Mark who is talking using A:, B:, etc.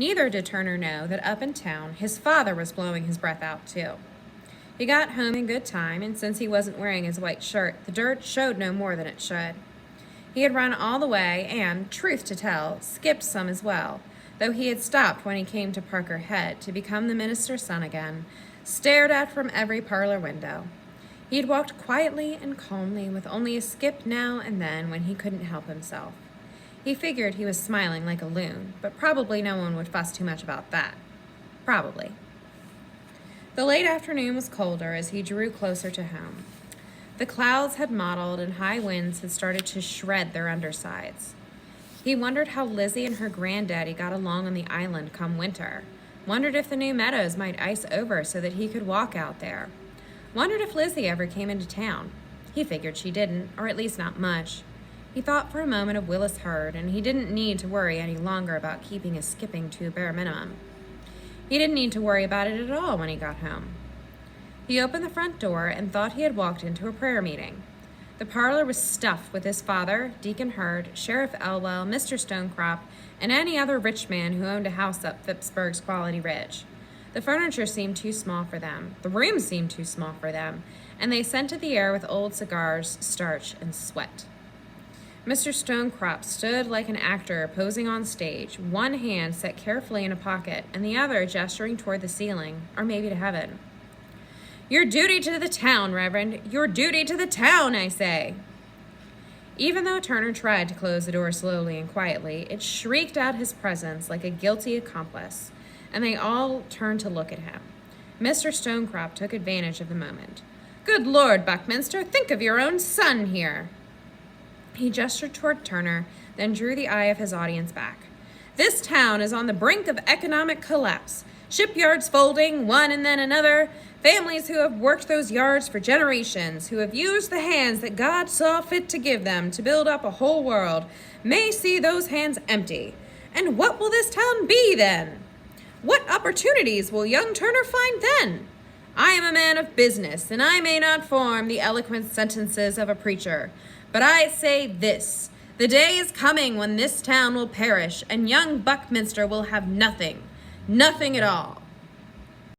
A: Neither did Turner know that up in town his father was blowing his breath out too. He got home in good time, and since he wasn't wearing his white shirt, the dirt showed no more than it should. He had run all the way and, truth to tell, skipped some as well, though he had stopped when he came to Parker Head to become the minister's son again, stared at from every parlor window. He had walked quietly and calmly, with only a skip now and then when he couldn't help himself. He figured he was smiling like a loon, but probably no one would fuss too much about that. Probably. The late afternoon was colder as he drew closer to home. The clouds had mottled and high winds had started to shred their undersides. He wondered how Lizzie and her granddaddy got along on the island come winter. Wondered if the new meadows might ice over so that he could walk out there. Wondered if Lizzie ever came into town. He figured she didn't, or at least not much. He thought for a moment of Willis Hurd, and he didn't need to worry any longer about keeping his skipping to a bare minimum. He didn't need to worry about it at all when he got home. He opened the front door and thought he had walked into a prayer meeting. The parlor was stuffed with his father, Deacon Hurd, Sheriff Elwell, Mr. Stonecrop, and any other rich man who owned a house up Phippsburg's Quality Ridge. The furniture seemed too small for them, the room seemed too small for them, and they scented the air with old cigars, starch, and sweat. Mr. Stonecrop stood like an actor posing on stage, one hand set carefully in a pocket and the other gesturing toward the ceiling, or maybe to heaven. "Your duty to the town, Reverend. Your duty to the town, I say." Even though Turner tried to close the door slowly and quietly, it shrieked out his presence like a guilty accomplice, and they all turned to look at him. Mr. Stonecrop took advantage of the moment. "Good Lord, Buckminster, think of your own son here." He gestured toward Turner, then drew the eye of his audience back. "This town is on the brink of economic collapse. Shipyards folding, one and then another. Families who have worked those yards for generations, who have used the hands that God saw fit to give them to build up a whole world, may see those hands empty. And what will this town be then? What opportunities will young Turner find then? I am a man of business, and I may not form the eloquent sentences of a preacher, but I say this: the day is coming when this town will perish, and young Buckminster will have nothing at all.